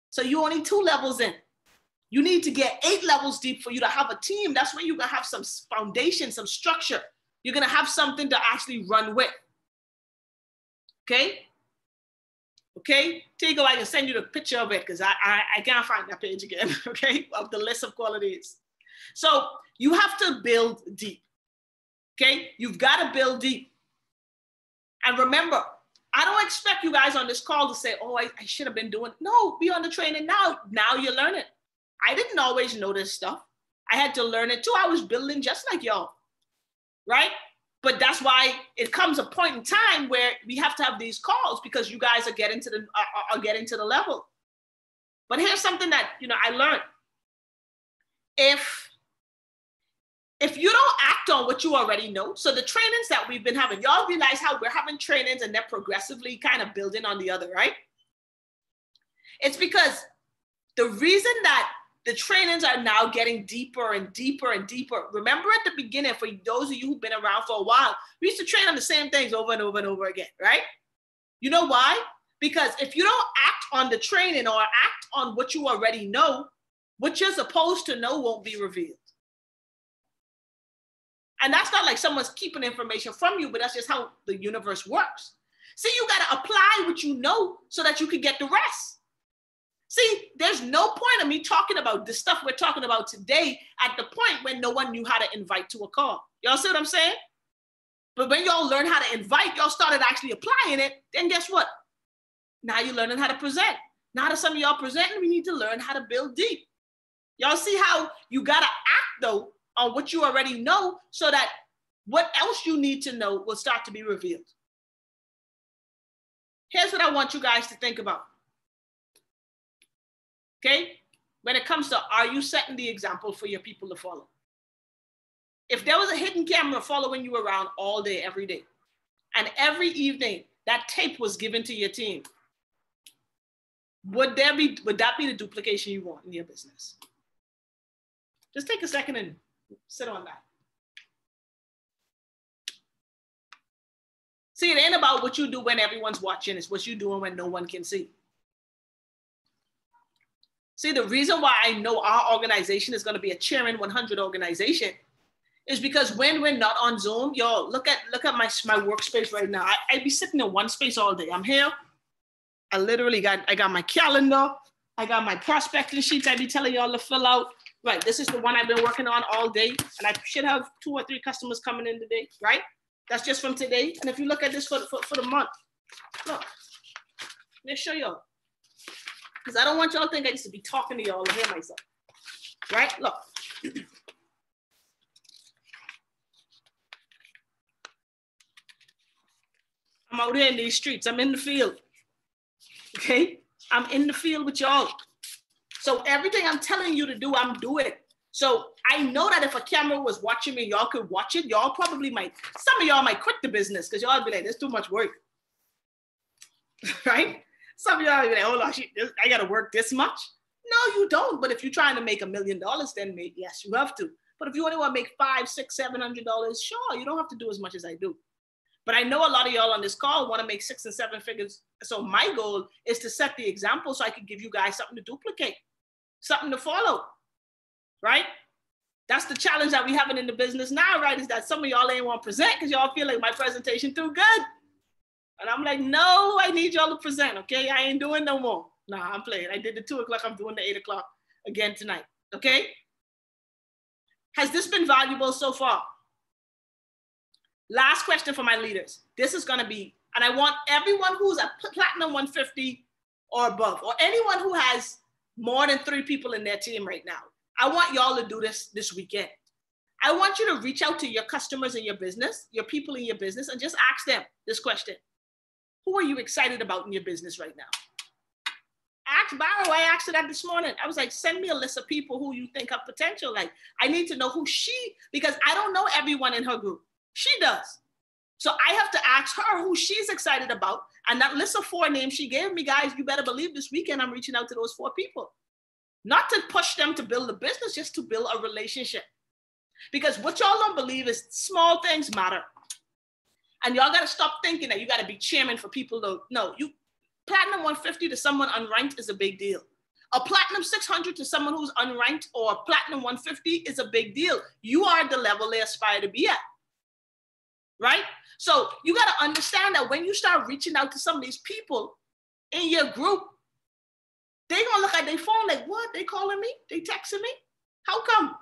So you only 2 levels in. You need to get 8 levels deep for you to have a team. That's where you're gonna have some foundation, some structure. You're gonna have something to actually run with. Okay? Okay? Tigo, I can send you the picture of it because I can't find that page again, okay? Of the list of qualities. So you have to build deep. Okay? You've got to build deep. And remember, I don't expect you guys on this call to say, oh, I should have been doing. No, be on the training now. Now you're learning. I didn't always know this stuff. I had to learn it too. I was building just like y'all, right? But that's why it comes a point in time where we have to have these calls, because you guys are getting to the level. But here's something that, I learned. If you don't act on what you already know, so the trainings that we've been having, y'all realize how we're having trainings and they're progressively kind of building on the other, right? It's because the reason that the trainings are now getting deeper and deeper and deeper. Remember at the beginning, for those of you who've been around for a while, we used to train on the same things over and over and over again, right? You know why? Because if you don't act on the training or act on what you already know, what you're supposed to know won't be revealed. And that's not like someone's keeping information from you, but that's just how the universe works. See, you got to apply what you know so that you can get the rest. See, there's no point of me talking about the stuff we're talking about today at the point when no one knew how to invite to a call. Y'all see what I'm saying? But when y'all learn how to invite, y'all started actually applying it, then guess what? Now you're learning how to present. Now that some of y'all presenting, we need to learn how to build deep. Y'all see how you got to act, though, on what you already know so that what else you need to know will start to be revealed. Here's what I want you guys to think about. Okay? When it comes to, are you setting the example for your people to follow? If there was a hidden camera following you around all day, every day, and every evening that tape was given to your team, would that be the duplication you want in your business? Just take a second and sit on that. See, it ain't about what you do when everyone's watching. It's what you're doing when no one can see. See, the reason why I know our organization is going to be a Cheering 100 organization is because when we're not on Zoom, y'all, look at my workspace right now. I be sitting in one space all day. I'm here. I got my calendar. I got my prospecting sheets I be telling y'all to fill out. Right, this is the one I've been working on all day. And I should have 2 or 3 customers coming in today, right? That's just from today. And if you look at this for the month, look, let me show y'all. Because I don't want y'all to think I used to be talking to y'all and hear myself. Right? Look. I'm out here in these streets. I'm in the field. Okay? I'm in the field with y'all. So everything I'm telling you to do, I'm doing. So I know that if a camera was watching me, y'all could watch it. Y'all probably some of y'all might quit the business because y'all be like, there's too much work. Right? Some of y'all be like, hold on, I got to work this much? No, you don't. But if you're trying to make $1 million, then yes, you have to. But if you only want to make $500, $600, $700, sure, you don't have to do as much as I do. But I know a lot of y'all on this call want to make 6 and 7 figures. So my goal is to set the example so I can give you guys something to duplicate, something to follow, right? That's the challenge that we having in the business now, right? Is that some of y'all ain't want to present because y'all feel like my presentation too good. And I'm like, no, I need y'all to present, okay? I ain't doing no more. Nah, I'm playing. I did the 2 o'clock. I'm doing the 8 o'clock again tonight, okay? Has this been valuable so far? Last question for my leaders. This is going to be, and I want everyone who's at Platinum 150 or above, or anyone who has more than 3 people in their team right now. I want y'all to do this weekend. I want you to reach out to your customers in your business, your people in your business, and just ask them this question. Who are you excited about in your business right now? Ask Barrow. I asked her that this morning. I was like, send me a list of people who you think have potential. Like, I need to know who because I don't know everyone in her group. She does. So I have to ask her who she's excited about. And that list of 4 names she gave me, guys, you better believe this weekend I'm reaching out to those 4 people. Not to push them to build a business, just to build a relationship. Because what y'all don't believe is small things matter. And y'all got to stop thinking that you got to be chairman for people to know. Platinum 150 to someone unranked is a big deal. A Platinum 600 to someone who's unranked or a Platinum 150 is a big deal. You are the level they aspire to be at, right? So you got to understand that when you start reaching out to some of these people in your group, they're going to look at their phone like, what? They calling me? They texting me? How come?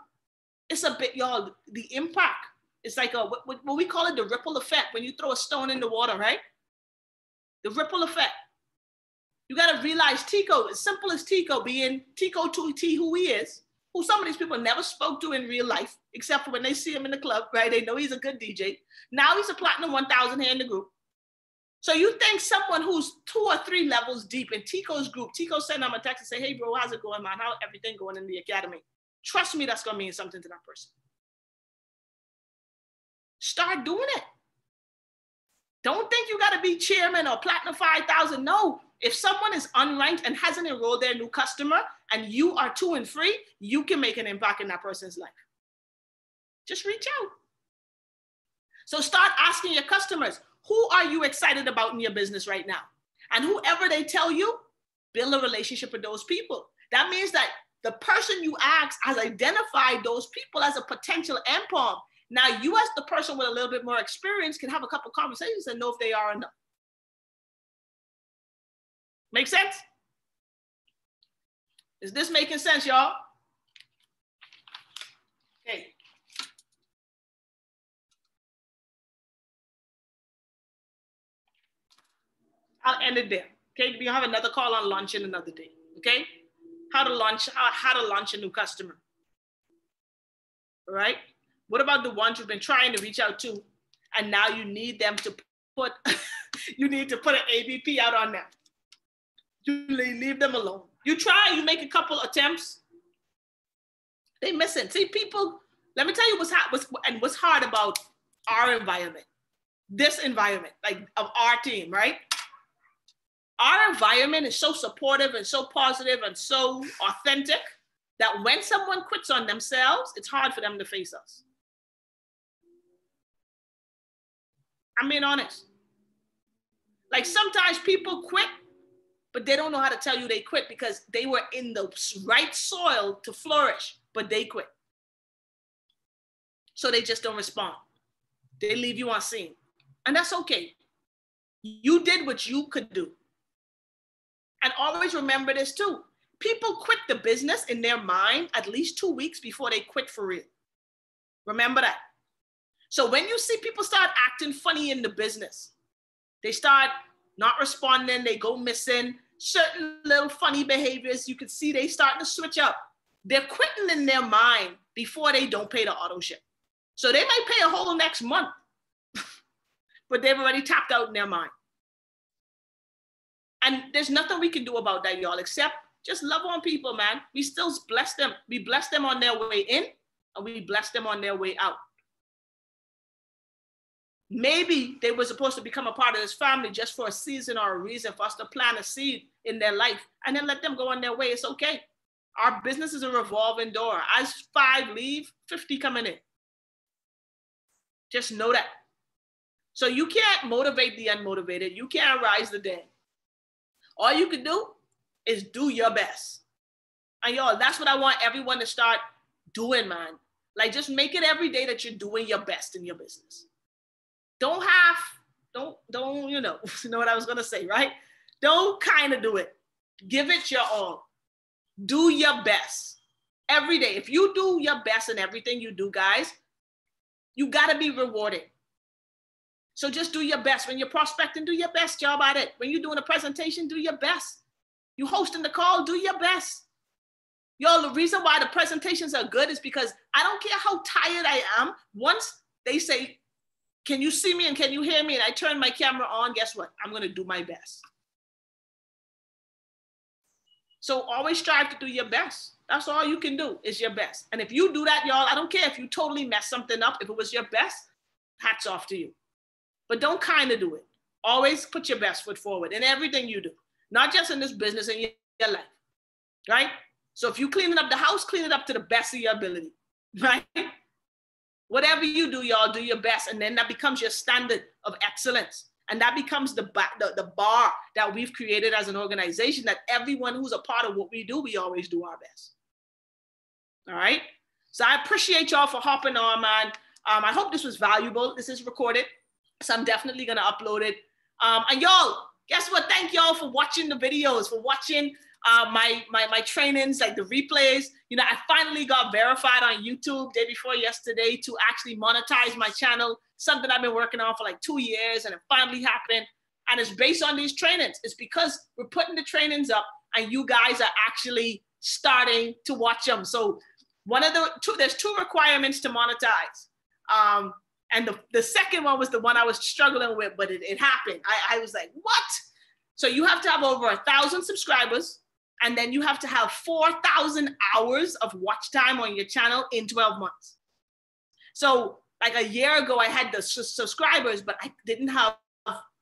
It's a bit, y'all, the impact. It's like what we call it, the ripple effect. When you throw a stone in the water, right? The ripple effect. You got to realize Tico, as simple as Tico being Tico 2T, who he is, who some of these people never spoke to in real life, except for when they see him in the club, right? They know he's a good DJ. Now he's a Platinum 1000 here in the group. So you think someone who's 2 or 3 levels deep in Tico's group, Tico send him a text and say, hey, bro, how's it going, man? How everything going in the academy? Trust me, that's going to mean something to that person. Start doing it. Don't think you got to be chairman or Platinum 5000. No. If someone is unranked and hasn't enrolled their new customer and you are 2 and free, you can make an impact in that person's life. Just reach out. So start asking your customers, who are you excited about in your business right now? And whoever they tell you, build a relationship with those people. That means that the person you ask has identified those people as a potential endpoint. Now you as the person with a little bit more experience can have a couple conversations and know if they are enough. Make sense? Is this making sense, y'all? Okay. I'll end it there. Okay, we have another call on launching another day. Okay, how to launch a new customer. All right. What about the ones you've been trying to reach out to, and now you need them to put you need to put an ABP out on them. You leave them alone. You try, you make a couple attempts. They miss it. See, people. Let me tell you what's hard about our environment. This environment, like of our team, right? Our environment is so supportive and so positive and so authentic that when someone quits on themselves, it's hard for them to face us. I'm being honest. Like sometimes people quit, but they don't know how to tell you they quit because they were in the right soil to flourish, but they quit. So they just don't respond. They leave you on scene. And that's okay. You did what you could do. And always remember this too. People quit the business in their mind at least 2 weeks before they quit for real. Remember that. So when you see people start acting funny in the business, they start not responding, they go missing, certain little funny behaviors, you can see they starting to switch up. They're quitting in their mind before they don't pay the auto ship. So they might pay a whole next month, but they've already tapped out in their mind. And there's nothing we can do about that, y'all, except just love on people, man. We still bless them. We bless them on their way in, and we bless them on their way out. Maybe they were supposed to become a part of this family just for a season or a reason for us to plant a seed in their life and then let them go on their way. It's okay. Our business is a revolving door. As 5 leave, 50 coming in. Just know that. So you can't motivate the unmotivated. You can't rise the dead. All you can do is do your best. And y'all, that's what I want everyone to start doing, man. Like, just make it every day that you're doing your best in your business. Don't, you know what I was going to say, right? Don't kind of do it. Give it your all. Do your best every day. If you do your best in everything you do, guys, you got to be rewarded. So just do your best. When you're prospecting, do your best job at it. When you're doing a presentation, do your best. You hosting the call, do your best. Y'all, the reason why the presentations are good is because I don't care how tired I am. Once they say, can you see me and can you hear me? And I turn my camera on, guess what? I'm going to do my best. So always strive to do your best. That's all you can do is your best. And if you do that, y'all, I don't care if you totally mess something up. If it was your best, hats off to you. But don't kind of do it. Always put your best foot forward in everything you do. Not just in this business, in your life, right? So if you're cleaning up the house, clean it up to the best of your ability, right? Whatever you do, y'all, do your best. And then that becomes your standard of excellence. And that becomes the bar that we've created as an organization, that everyone who's a part of what we do, we always do our best. All right? So I appreciate y'all for hopping on, man. I hope this was valuable. This is recorded, so I'm definitely going to upload it. And y'all, guess what? Thank y'all for watching the videos, for watching my trainings, like the replays. You know, I finally got verified on YouTube day before yesterday to actually monetize my channel, something I've been working on for like 2 years, and it finally happened. And it's based on these trainings. It's because we're putting the trainings up and you guys are actually starting to watch them. So there's two requirements to monetize. And the second one was the one I was struggling with, but it happened. I was like, what? So you have to have over 1,000 subscribers, and then you have to have 4,000 hours of watch time on your channel in 12 months. So like a year ago, I had the subscribers, but I didn't have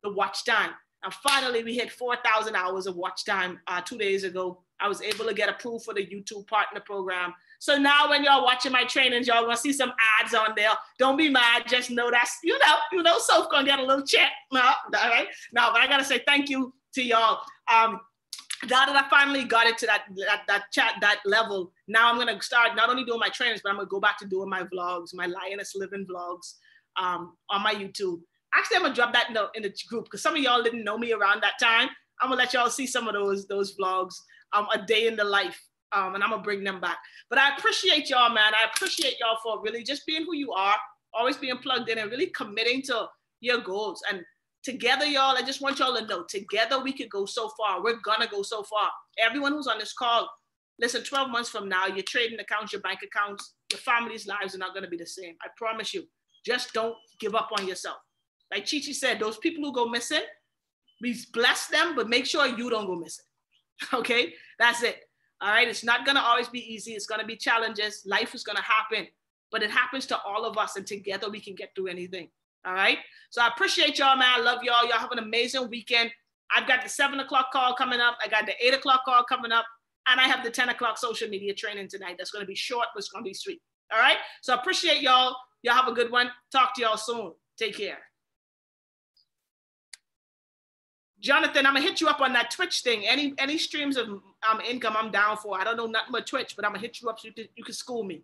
the watch time. And finally, we hit 4,000 hours of watch time 2 days ago. I was able to get approved for the YouTube Partner Program. So now when y'all watching my trainings, y'all gonna see some ads on there. Don't be mad, just know that's, you know, Soph gonna get a little check. No, all right? No, but I gotta say thank you to y'all. Now that I finally got it to that level, now I'm gonna start not only doing my trainings, but I'm gonna go back to doing my vlogs, my Lioness Living vlogs on my YouTube. Actually, I'm gonna drop that note in the group because some of y'all didn't know me around that time. I'm gonna let y'all see some of those vlogs, a day in the life, and I'm gonna bring them back. But I appreciate y'all, man. I appreciate y'all for really just being who you are, always being plugged in and really committing to your goals. And together, y'all, I just want y'all to know, together we could go so far. We're gonna go so far. Everyone who's on this call, listen, 12 months from now, your trading accounts, your bank accounts, your family's lives are not gonna be the same. I promise you. Just don't give up on yourself. Like Chichi said, those people who go missing, we bless them, but make sure you don't go missing. Okay, that's it. All right, it's not gonna always be easy. It's gonna be challenges. Life is gonna happen, but it happens to all of us, and together we can get through anything. All right, so I appreciate y'all, man. I love y'all. Y'all have an amazing weekend. I've got the 7 o'clock call coming up. I got the 8 o'clock call coming up, and I have the 10 o'clock social media training tonight. That's gonna be short, but it's gonna be sweet. All right, so I appreciate y'all. Y'all have a good one. Talk to y'all soon. Take care. Jonathan, I'm gonna hit you up on that Twitch thing. Any streams of income I'm down for. I don't know nothing but Twitch, but I'm gonna hit you up so you can school me.